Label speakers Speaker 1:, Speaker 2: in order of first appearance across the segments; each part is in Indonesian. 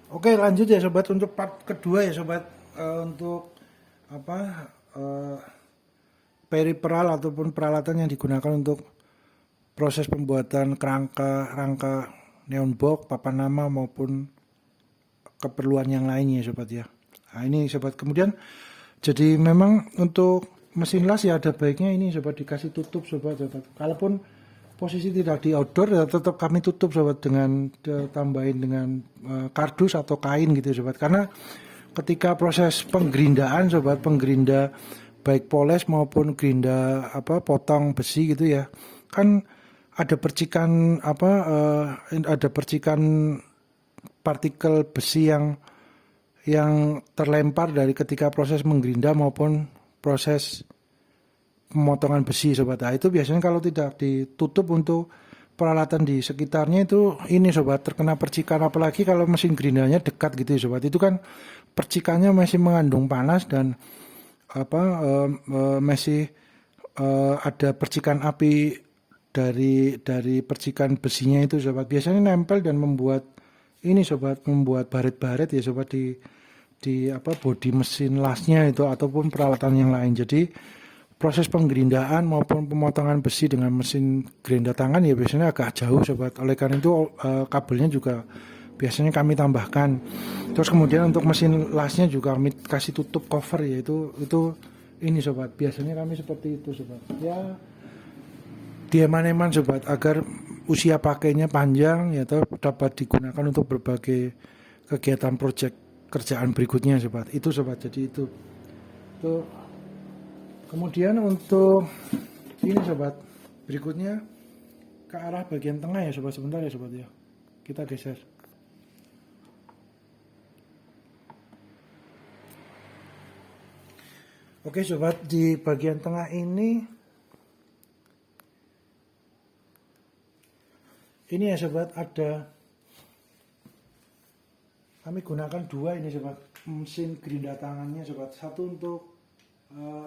Speaker 1: Oke, lanjut ya sobat untuk part kedua ya sobat. Untuk apa periperal ataupun peralatan yang digunakan untuk proses pembuatan kerangka rangka neon box, papan nama maupun keperluan yang lainnya sobat ya. Nah, ini sobat. Kemudian jadi memang untuk mesin las ya ada baiknya ini sobat dikasih tutup sobat. Kalaupun posisi tidak di outdoor ya tetap kami tutup sobat dengan tambahin dengan kardus atau kain gitu sobat. Karena ketika proses penggerindaan sobat, penggerinda baik poles maupun gerinda potong besi gitu ya, kan ada percikan ada percikan partikel besi yang terlempar dari ketika proses menggerinda maupun proses pemotongan besi sobat. Nah, itu biasanya kalau tidak ditutup untuk peralatan di sekitarnya itu ini sobat terkena percikan, apalagi kalau mesin gerindanya dekat gitu ya sobat. Itu kan percikannya masih mengandung panas dan masih ada percikan api dari percikan besinya itu sobat. Biasanya nempel dan membuat ini sobat, membuat baret-baret ya sobat di bodi mesin lasnya itu ataupun peralatan yang lain. Jadi proses penggerindaan maupun pemotongan besi dengan mesin gerinda tangan ya biasanya agak jauh sobat. Oleh karena itu kabelnya juga biasanya kami tambahkan. Terus kemudian untuk mesin lasnya juga kami kasih tutup cover ya itu ini sobat. Biasanya kami seperti itu sobat. Ya dieman-eman sobat agar usia pakainya panjang ya dapat digunakan untuk berbagai kegiatan proyek kerjaan berikutnya sobat. Itu sobat. Jadi itu kemudian untuk ini sobat, berikutnya ke arah bagian tengah ya sobat, sebentar ya sobat ya. Kita geser. Oke sobat, di bagian tengah ini ya sobat, ada kami gunakan dua ini sobat, mesin gerinda tangannya sobat. Satu untuk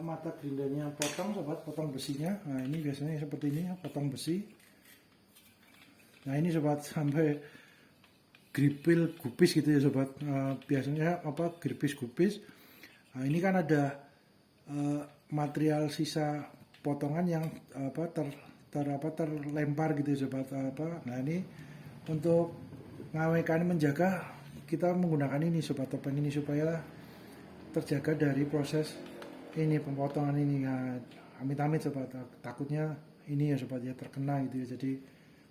Speaker 1: mata gerindanya potong sobat, potong besinya. Nah ini biasanya seperti ini, potong besi. Nah ini sobat sampai gripil gupis gitu ya sobat. Biasanya gripis gupis. Nah ini kan ada material sisa potongan yang terlempar gitu ya sobat. Nah ini untuk ngawekan menjaga kita menggunakan ini sobat, topeng ini supaya terjaga dari proses ini pemotongan ini ya, amit-amit sobat, takutnya ini ya sobat ya terkena gitu ya, jadi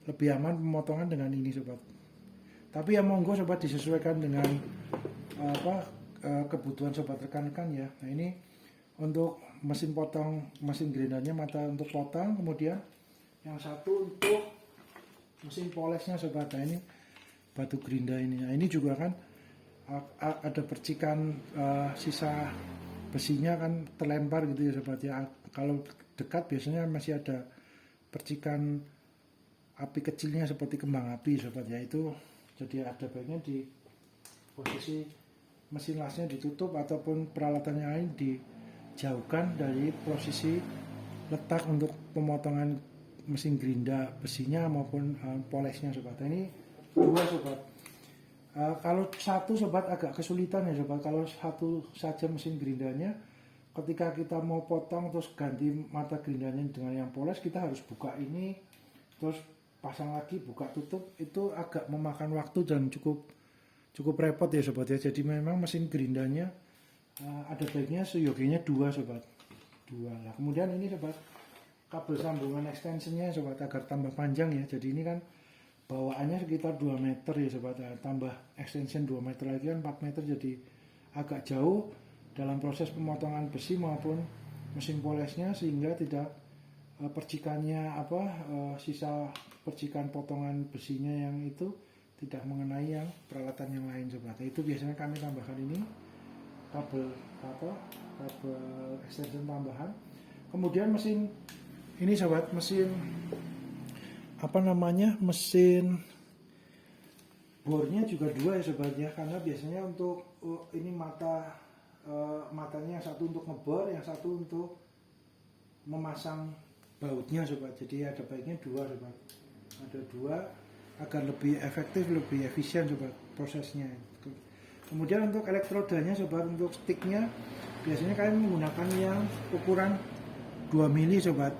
Speaker 1: lebih aman pemotongan dengan ini sobat. Tapi ya monggo sobat disesuaikan dengan kebutuhan sobat rekan-rekan ya. Nah ini untuk mesin potong, mesin gerindanya mata untuk potong, kemudian yang satu untuk mesin polesnya sobat. Nah ini batu gerinda ini. Nah ini juga kan ada percikan sisa besinya kan terlempar gitu ya sobat ya. Kalau dekat biasanya masih ada percikan api kecilnya seperti kembang api sobat ya. Itu jadi ada baiknya di posisi mesin lasnya ditutup ataupun peralatannya lain dijauhkan dari posisi letak untuk pemotongan mesin gerinda besinya maupun polesnya sobat. Ini dua sobat. Kalau satu sobat agak kesulitan ya sobat, kalau satu saja mesin gerindanya, ketika kita mau potong terus ganti mata gerindanya dengan yang poles, kita harus buka ini terus pasang lagi, buka tutup, itu agak memakan waktu dan cukup repot ya sobat ya. Jadi memang mesin gerindanya ada baiknya seyogianya dua sobat, dua lah. Kemudian ini sobat, kabel sambungan extensionnya sobat agar tambah panjang ya. Jadi ini kan bawaannya sekitar 2 meter ya sobat, tambah extension 2 meter lagi kan 4 meter, jadi agak jauh dalam proses pemotongan besi maupun mesin polesnya, sehingga tidak percikannya sisa percikan potongan besinya yang itu tidak mengenai yang peralatan yang lain sobat. Itu biasanya kami tambahkan ini kabel extension tambahan. Kemudian mesin ini sobat, mesin mesin bornya juga dua ya sobat ya, karena biasanya untuk ini matanya yang satu untuk ngebor, yang satu untuk memasang bautnya sobat. Jadi ada baiknya dua sobat, ada dua agar lebih efektif, lebih efisien sobat prosesnya. Kemudian untuk elektrodanya sobat, untuk sticknya biasanya kalian menggunakan yang ukuran 2 mili sobat.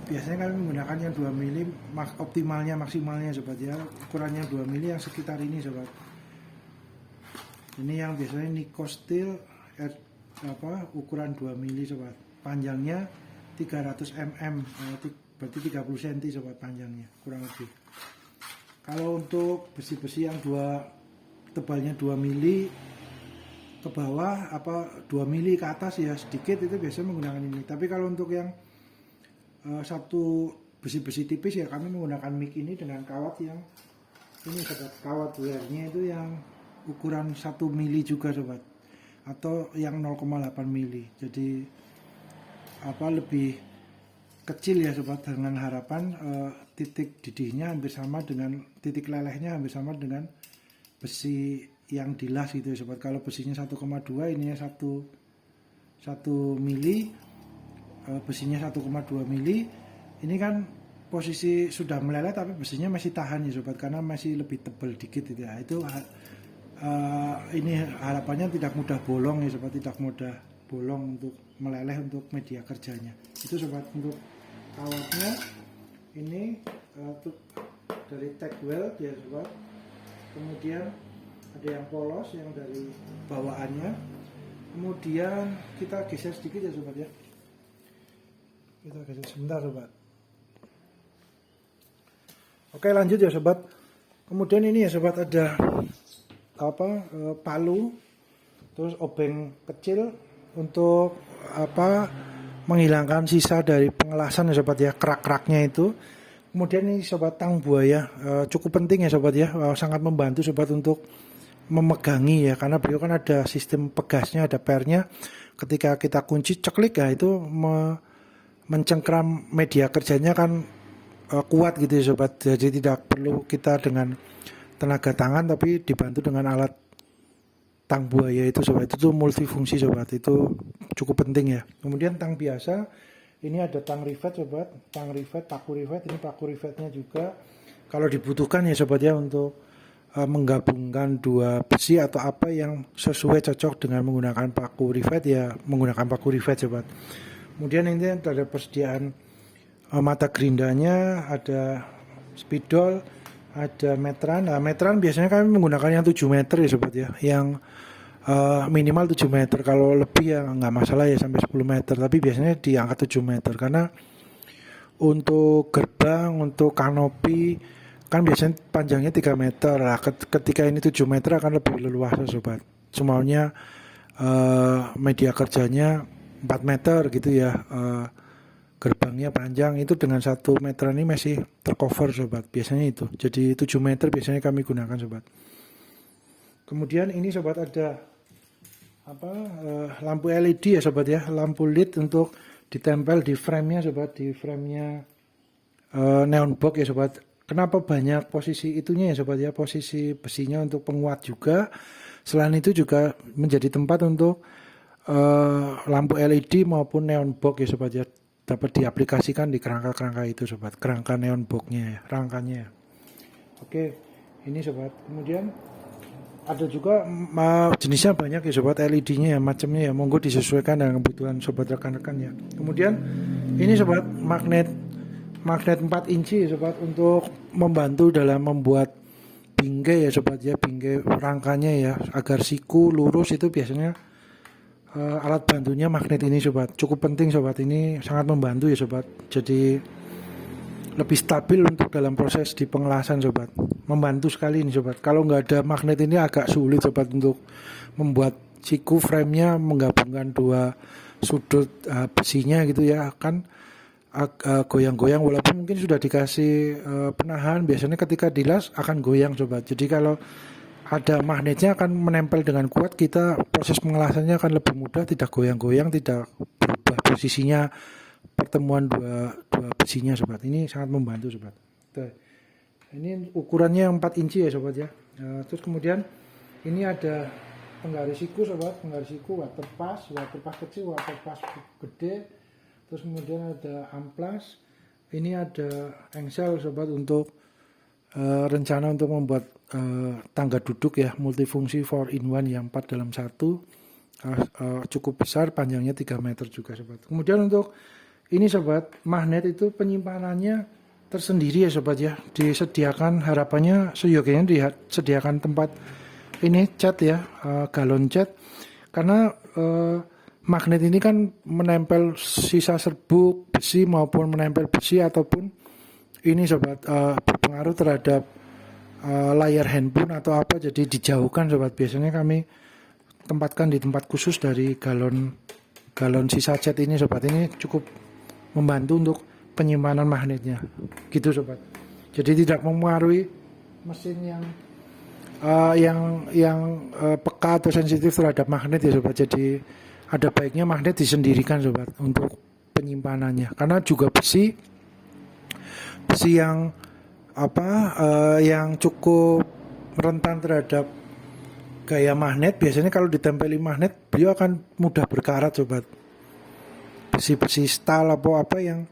Speaker 1: Biasanya kalian menggunakan yang 2 mili optimalnya, maksimalnya sobat ya. Ukurannya 2 mili yang sekitar ini sobat. Ini yang biasanya Nikko Steel ukuran 2 mili sobat. Panjangnya 300 mm, berarti 30 cm sobat panjangnya kurang lebih. Kalau untuk besi-besi yang tebalnya 2 mili ke bawah 2 mili ke atas ya sedikit, itu biasanya menggunakan ini. Tapi kalau untuk yang satu besi-besi tipis ya kami menggunakan mic ini dengan kawat yang ini sobat, kawat wearnya itu yang ukuran 1 mili juga sobat, atau yang 0,8 mili. Jadi lebih kecil ya sobat, dengan harapan titik didihnya hampir sama dengan titik lelehnya, hampir sama dengan besi yang dilas gitu ya sobat. Kalau besinya 1,2, ininya 1 mili, besinya 1,2 mili. Ini kan posisi sudah meleleh tapi besinya masih tahan ya sobat, karena masih lebih tebal dikit gitu ya. Itu ini harapannya tidak mudah bolong ya sobat, tidak mudah bolong untuk meleleh untuk media kerjanya. Itu sobat untuk kawatnya. Ini dari tag weld ya sobat. Kemudian ada yang polos yang dari bawaannya. Kemudian kita geser sedikit ya sobat ya. Kita geser sebentar sobat. Oke, lanjut ya sobat. Kemudian ini ya sobat, ada palu, terus obeng kecil untuk menghilangkan sisa dari pengelasan ya sobat ya, kerak-keraknya itu. Kemudian ini sobat tang buaya, cukup penting ya sobat ya, sangat membantu sobat untuk memegangi ya, karena beliau kan ada sistem pegasnya, ada pernya. Ketika kita kunci ceklik ya, itu mencengkram media kerjanya kan kuat gitu ya sobat. Jadi tidak perlu kita dengan tenaga tangan, tapi dibantu dengan alat tang buaya itu sobat. Itu multifungsi sobat, itu cukup penting ya. Kemudian tang biasa, ini ada tang rivet sobat, tang rivet, paku rivet. Ini paku rivetnya juga kalau dibutuhkan ya sobat ya, untuk menggabungkan dua besi atau apa yang sesuai cocok dengan menggunakan paku rivet ya, menggunakan paku rivet sobat. Kemudian ini ada persediaan mata gerindanya, ada spidol, ada meteran. Nah, meteran biasanya kami menggunakan yang 7 meter ya sobat ya, yang minimal 7 meter. Kalau lebih ya nggak masalah ya, sampai 10 meter, tapi biasanya di angka 7 meter, karena untuk gerbang, untuk kanopi kan biasanya panjangnya 3 meter. Nah, ketika ini 7 meter akan lebih leluasa sobat. Semuanya media kerjanya 4 meter gitu ya, gerbangnya panjang, itu dengan 1 meter ini masih tercover sobat, biasanya itu. Jadi 7 meter biasanya kami gunakan sobat. Kemudian ini sobat ada lampu LED ya sobat ya, lampu LED untuk ditempel di frame-nya sobat, di frame-nya neon box ya sobat. Kenapa banyak posisi itunya ya sobat ya, posisi besinya untuk penguat juga. Selain itu juga menjadi tempat untuk lampu LED maupun neon box ya sobat ya, dapat diaplikasikan di kerangka-kerangka itu sobat, kerangka neon box-nya ya, rangkanya. Oke, ini sobat. Kemudian ada juga jenisnya banyak ya sobat, LED-nya ya, macamnya ya, monggo disesuaikan dengan kebutuhan sobat rekan-rekan ya. Kemudian ini sobat, magnet 4 inci ya sobat, untuk membantu dalam membuat bingkai ya sobat ya, bingkai rangkanya ya, agar siku lurus. Itu biasanya alat bantunya magnet ini sobat, cukup penting sobat, ini sangat membantu ya sobat. Jadi lebih stabil untuk dalam proses di pengelasan sobat, membantu sekali ini sobat. Kalau nggak ada magnet ini agak sulit sobat untuk membuat siku frame-nya, menggabungkan dua sudut besinya gitu ya, kan goyang-goyang. Walaupun mungkin sudah dikasih penahan, biasanya ketika dilas akan goyang sobat. Jadi kalau ada magnetnya akan menempel dengan kuat, kita proses pengelasannya akan lebih mudah, tidak goyang-goyang, tidak berubah posisinya pertemuan dua besinya sobat. Ini sangat membantu sobat. Tuh. Ini ukurannya 4 inci ya sobat ya. Terus kemudian ini ada penggaris siku sobat, penggaris siku, waterpass kecil, waterpass gede. Terus kemudian ada amplas. Ini ada engsel sobat, untuk rencana untuk membuat tangga duduk ya, multifungsi 4-in-1 yang 4 dalam 1, cukup besar, panjangnya 3 meter juga sobat. Kemudian untuk ini sobat, magnet itu penyimpanannya tersendiri ya sobat ya, disediakan, harapannya seyogianya disediakan tempat ini cat ya, galon cat, karena magnet ini kan menempel sisa serbuk besi maupun menempel besi ataupun ini sobat, berpengaruh terhadap layar handphone atau apa, jadi dijauhkan sobat. Biasanya kami tempatkan di tempat khusus dari galon sisa cat ini sobat. Ini cukup membantu untuk penyimpanan magnetnya gitu sobat. Jadi tidak mempengaruhi mesin yang peka atau sensitif terhadap magnet ya sobat. Jadi ada baiknya magnet disendirikan sobat untuk penyimpanannya, karena juga besi yang yang cukup rentan terhadap gaya magnet. Biasanya kalau ditempeli magnet beliau akan mudah berkarat sobat. Besi stal apa yang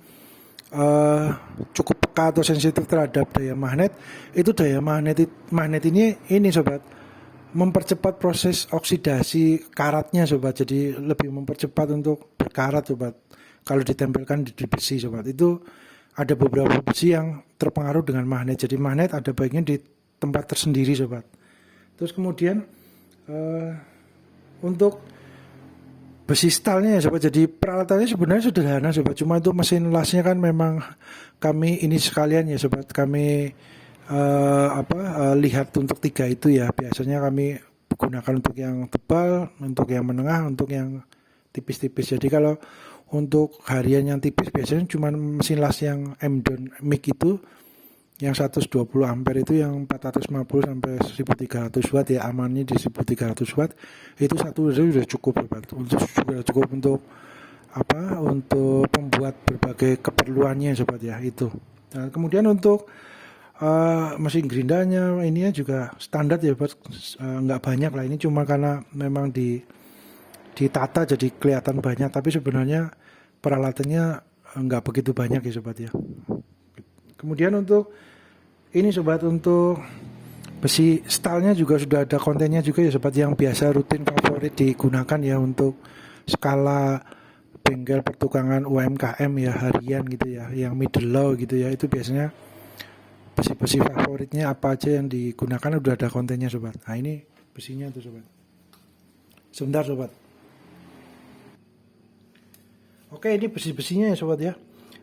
Speaker 1: cukup peka atau sensitif terhadap daya magnet, itu daya magnet ini sobat, mempercepat proses oksidasi karatnya sobat. Jadi lebih mempercepat untuk berkarat sobat kalau ditempelkan di besi sobat. Itu ada beberapa besi yang terpengaruh dengan magnet. Jadi magnet ada baiknya di tempat tersendiri sobat. Terus kemudian untuk besi stalnya ya sobat, jadi peralatannya sebenarnya sederhana sobat, cuma itu mesin lasnya kan memang kami ini sekalian ya sobat, kami lihat untuk 3 itu ya. Biasanya kami gunakan untuk yang tebal, untuk yang menengah, untuk yang tipis-tipis. Jadi kalau untuk harian yang tipis biasanya cuma mesin las yang M-Don mic itu yang 120 ampere itu yang 450 sampai 1300 watt ya, amannya di 1300 watt itu satu sudah cukup sobat. Sudah cukup untuk untuk membuat berbagai keperluannya sobat ya itu. Nah, kemudian untuk mesin gerindanya ini juga standar ya sobat, nggak banyak lah, ini cuma karena memang ditata jadi kelihatan banyak, tapi sebenarnya peralatannya nggak begitu banyak ya sobat ya. Kemudian untuk ini sobat, untuk besi stalnya juga sudah ada kontennya juga ya sobat, yang biasa rutin favorit digunakan ya untuk skala bengkel pertukangan UMKM ya, harian gitu ya, yang middle low gitu ya. Itu biasanya besi-besi favoritnya apa aja yang digunakan udah ada kontennya sobat. Nah ini besinya tuh sobat. Sebentar sobat. Oke, ini besi-besinya ya sobat ya.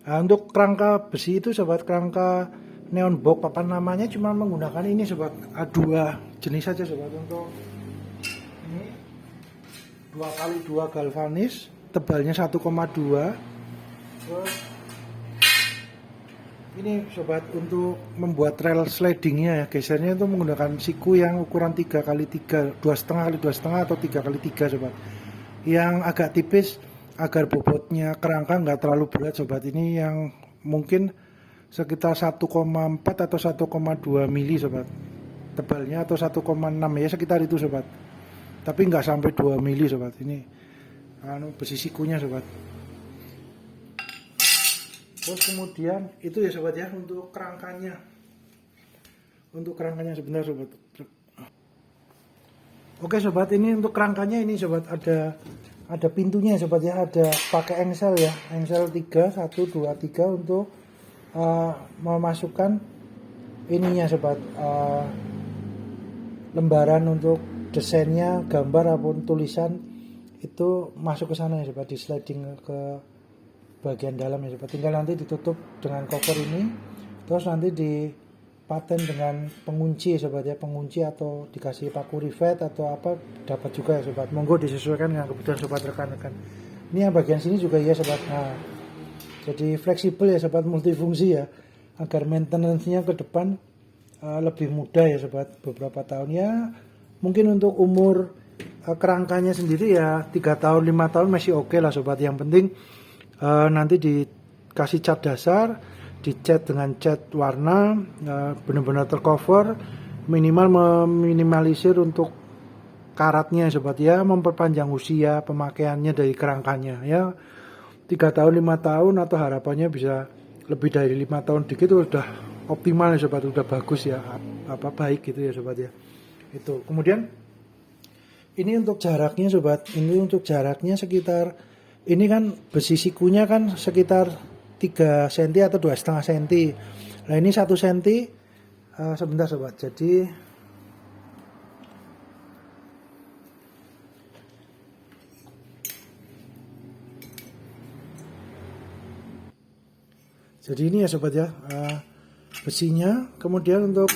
Speaker 1: Nah, untuk kerangka besi itu sobat, kerangka neon box papan namanya cuma menggunakan ini sobat, dua jenis saja sobat. Untuk ini 2x2 galvanis, tebalnya 1,2. Terus ini sobat, untuk membuat rel slidingnya ya, gesernya itu menggunakan siku yang ukuran 3x3, 2,5x2,5 atau 3x3 sobat, yang agak tipis agar bobotnya kerangka nggak terlalu berat sobat. Ini yang mungkin sekitar 1,4 atau 1,2 mili sobat tebalnya, atau 1,6 ya, sekitar itu sobat, tapi nggak sampai 2 mili sobat. Ini besi sikunya sobat. Terus kemudian itu ya sobat ya, untuk kerangkanya sebentar sobat. Oke sobat, ini untuk kerangkanya ini sobat, ada pintunya sobat ya, ada pakai engsel ya, engsel 3, 1, 2, 3 untuk memasukkan ininya sobat, lembaran untuk desainnya, gambar ataupun tulisan itu masuk ke sana ya sobat, di sliding ke bagian dalam ya sobat. Tinggal nanti ditutup dengan cover ini, terus nanti dipaten dengan pengunci ya sobat ya, pengunci atau dikasih paku rivet atau apa dapat juga ya sobat. Monggo disesuaikan dengan kebutuhan sobat rekan-rekan. Ini yang bagian sini juga ya sobat. Nah, jadi fleksibel ya sobat, multifungsi ya, agar maintenance-nya ke depan lebih mudah ya sobat, beberapa tahun ya. Mungkin untuk umur kerangkanya sendiri ya 3 tahun 5 tahun masih oke lah sobat. Yang penting nanti dikasih cat dasar, dicat dengan cat warna, benar-benar tercover, minimal meminimalisir untuk karatnya sobat ya, memperpanjang usia pemakaiannya dari kerangkanya ya. 3 tahun 5 tahun atau harapannya bisa lebih dari 5 tahun dikit udah optimal ya sobat, udah bagus ya, baik gitu ya sobat ya. Itu kemudian ini untuk jaraknya sobat, ini untuk jaraknya sekitar, ini kan besi sikunya kan sekitar 3 cm atau 2,5 cm. Nah ini 1 cm, sebentar sobat, jadi ini ya sobat ya, besinya. Kemudian untuk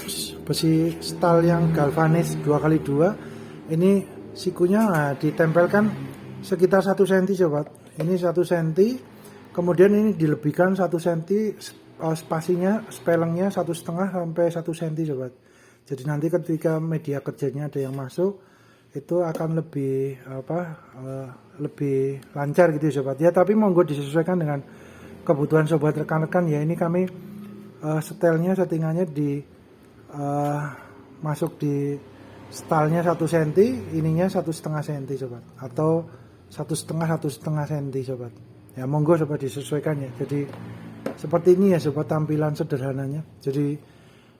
Speaker 1: besi stal yang galvanis 2x2 ini sikunya ditempelkan sekitar 1 cm sobat. Ini 1 cm, kemudian ini dilebihkan 1 cm, spasinya spelengnya 1,5 sampai 1 cm sobat. Jadi nanti ketika media kerjanya ada yang masuk itu akan lebih lebih lancar gitu ya sobat ya. Tapi monggo disesuaikan dengan kebutuhan sobat rekan-rekan ya. Ini kami setelnya, settingannya di masuk di stalnya 1 cm, ininya 1,5 cm sobat, atau 1,5 cm sobat ya. Monggo sobat disesuaikan ya. Jadi seperti ini ya sobat tampilan sederhananya. Jadi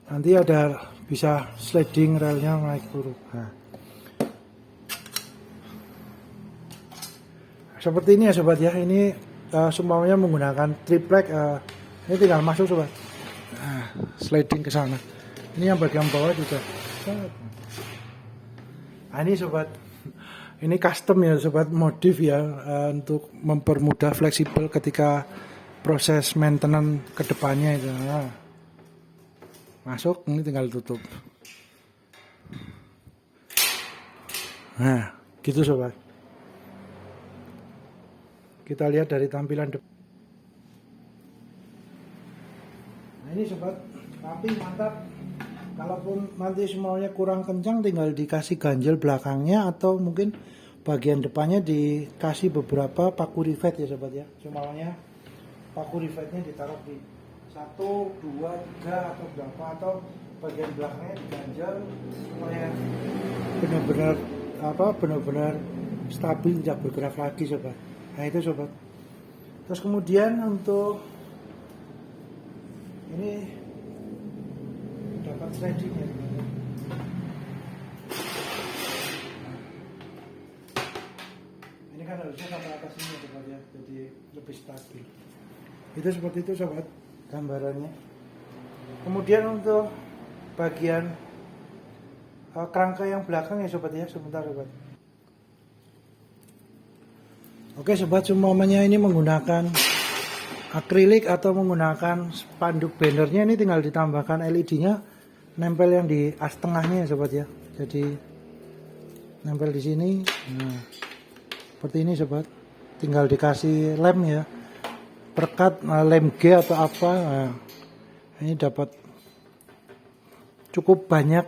Speaker 1: nanti ada bisa sliding relnya naik turun. Nah, seperti ini ya sobat ya. Ini semuanya menggunakan triplek. Ini tinggal masuk sobat. Nah, sliding ke sana. Ini yang bagian bawah juga. Nah, ini sobat, ini custom ya sobat, modif ya, untuk mempermudah fleksibel ketika proses maintenance kedepannya itu. Nah, masuk, ini tinggal tutup. Nah, gitu sobat. Kita lihat dari tampilan depan. Nah ini sobat, rapi, mantap. Kalaupun nanti semuanya kurang kencang, tinggal dikasih ganjel belakangnya, atau mungkin bagian depannya dikasih beberapa paku rivet ya sobat ya. Semuanya paku rivetnya ditaruh di 1, 2, 3 atau berapa, atau bagian belakangnya diganjel supaya benar-benar stabil, tidak bergerak lagi sobat. Nah itu sobat. Terus kemudian untuk ini dapat sliding ya. Ini kan harusnya sampai atas ini sobat ya, jadi lebih stabil. Itu seperti itu sobat gambarannya. Kemudian untuk bagian kerangka yang belakang ya sobat ya, sebentar sobat. Oke sobat, semuanya ini menggunakan akrilik atau menggunakan spanduk bannernya. Ini tinggal ditambahkan LED-nya, nempel yang di as tengahnya ya sobat ya. Jadi nempel di sini. Nah, seperti ini sobat. Tinggal dikasih lem ya, perkat lem G atau apa. Nah, ini dapat cukup banyak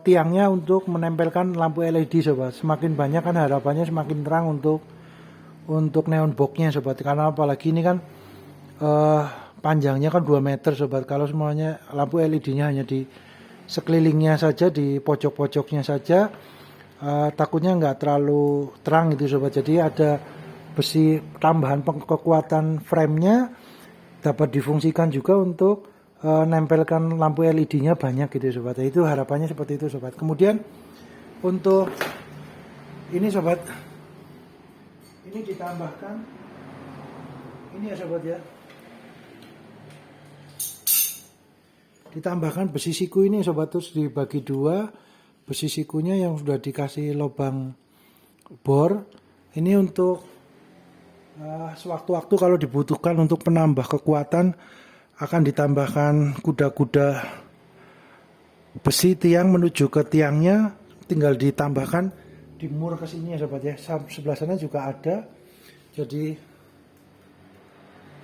Speaker 1: tiangnya untuk menempelkan lampu LED sobat. Semakin banyak kan harapannya semakin terang untuk neon boxnya sobat, karena apalagi ini kan panjangnya kan 2 meter sobat. Kalau semuanya lampu LED-nya hanya di sekelilingnya saja, di pojok-pojoknya saja, takutnya nggak terlalu terang gitu sobat. Jadi ada besi tambahan kekuatan frame-nya dapat difungsikan juga untuk nempelkan lampu LED-nya banyak gitu sobat. Itu harapannya seperti itu sobat. Kemudian untuk ini sobat, ini ditambahkan ini ya sobat ya, ditambahkan besi siku ini sobat. Terus dibagi 2 besi sikunya yang sudah dikasih lubang bor. Ini untuk sewaktu-waktu kalau dibutuhkan untuk penambah kekuatan, akan ditambahkan kuda-kuda besi tiang menuju ke tiangnya, tinggal ditambahkan di mur ke sini ya sobat ya. Sebelah sana juga ada, jadi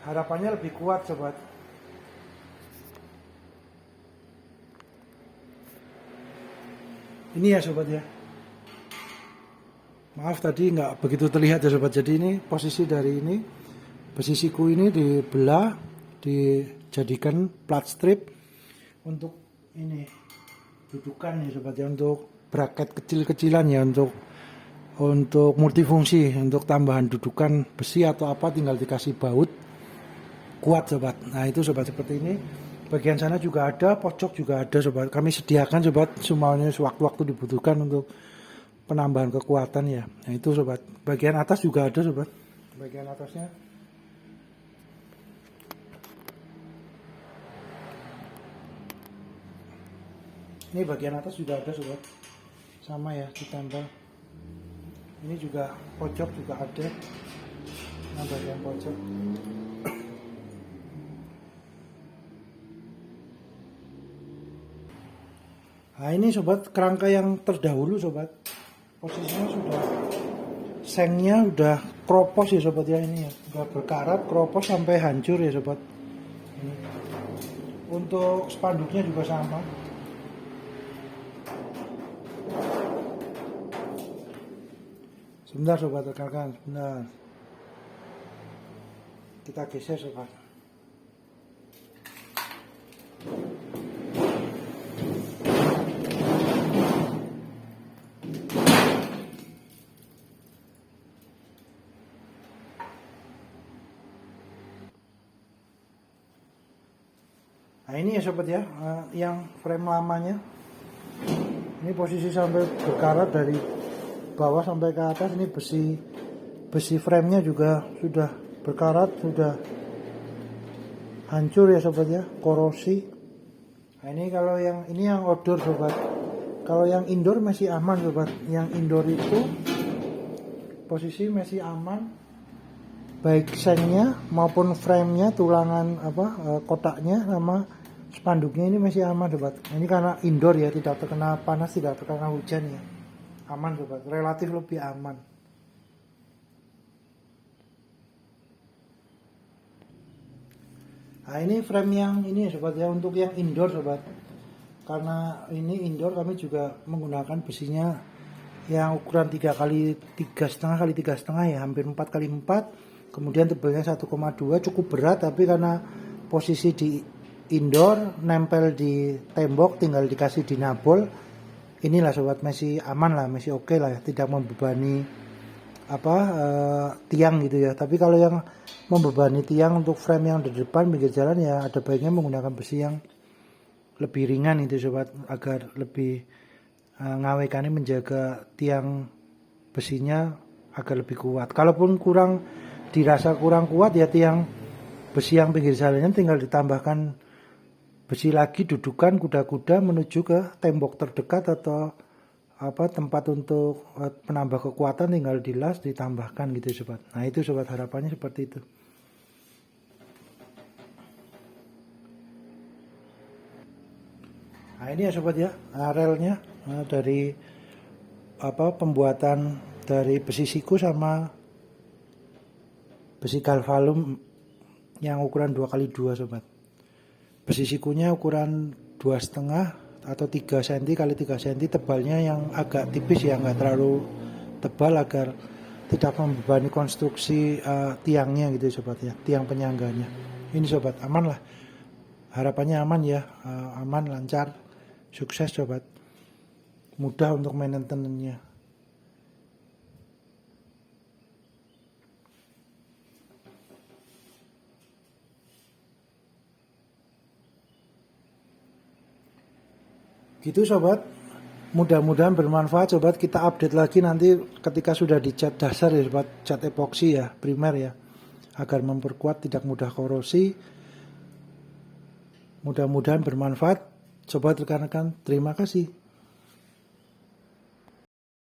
Speaker 1: harapannya lebih kuat sobat. Ini ya sobat ya, maaf tadi nggak begitu terlihat ya sobat. Jadi ini posisi dari ini, besi siku ini dibelah, dijadikan plat strip untuk ini dudukan ya sobat ya, untuk bracket kecil-kecilan ya, untuk multifungsi, untuk tambahan dudukan besi atau apa, tinggal dikasih baut kuat sobat. Nah itu sobat seperti ini Bagian sana juga ada, pojok juga ada sobat. Kami sediakan sobat semuanya sewaktu-waktu dibutuhkan untuk penambahan kekuatan ya. Nah itu sobat. Bagian atas juga ada sobat. Bagian atasnya. Ini bagian atas juga ada sobat. Sama ya ditempel. Ini juga pojok juga ada. Nah bagian pojok. Nah ini sobat kerangka yang terdahulu sobat. Posisinya sudah sengnya udah kropos ya sobat ya, ini ya. Udah berkarat kropos sampai hancur ya sobat. Ini. Untuk spanduknya juga sama. Sebentar sobat, rekan-rekan, sebentar. Kita geser sobat. Nah ini ya sobat ya, yang frame lamanya. Ini posisi sampai berkarat dari bawah sampai ke atas. Ini besi framenya juga sudah berkarat, sudah hancur ya sobat ya, korosi. Nah ini kalau yang ini yang outdoor sobat. Kalau yang indoor masih aman sobat. Yang indoor itu posisi masih aman, baik sengnya maupun framenya, tulangan kotaknya sama spanduknya ini masih aman sobat. Ini karena indoor ya, tidak terkena panas, tidak terkena hujan ya. Aman sobat, relatif lebih aman. Nah ini frame yang ini sobat ya, untuk yang indoor sobat. Karena ini indoor kami juga menggunakan besinya yang ukuran 3 kali 3,5 kali 3,5 ya, hampir 4 kali 4. Kemudian tebalnya 1,2, cukup berat, tapi karena posisi di indoor nempel di tembok, tinggal dikasih dinabol. Inilah sobat, masih aman lah, masih oke lah ya, tidak membebani tiang gitu ya. Tapi kalau yang membebani tiang untuk frame yang di depan pinggir jalan ya, ada baiknya menggunakan besi yang lebih ringan itu sobat, agar lebih ngawekannya, menjaga tiang besinya agar lebih kuat. Kalaupun dirasa kurang kuat ya, tiang besi yang pinggir jalannya tinggal ditambahkan besi lagi, dudukan kuda-kuda menuju ke tembok terdekat atau tempat untuk penambah kekuatan, tinggal dilas ditambahkan gitu sobat. Nah itu sobat, harapannya seperti itu. Nah ini ya sobat ya, relnya dari pembuatan dari besi siku sama besi galvalum yang ukuran 2x2 sobat. Besi sikunya ukuran 2,5 atau 3 cm kali 3 cm, tebalnya yang agak tipis ya, nggak terlalu tebal agar tidak membebani konstruksi tiangnya gitu sobat ya, tiang penyangganya. Ini sobat, aman lah, harapannya aman ya, aman, lancar, sukses sobat, mudah untuk maintenance-nya. Gitu sobat, mudah-mudahan bermanfaat sobat. Kita update lagi nanti ketika sudah dicat dasar ya sobat, cat epoksi ya, primer ya, agar memperkuat, tidak mudah korosi. Mudah-mudahan bermanfaat sobat, rekan-rekan, terima kasih.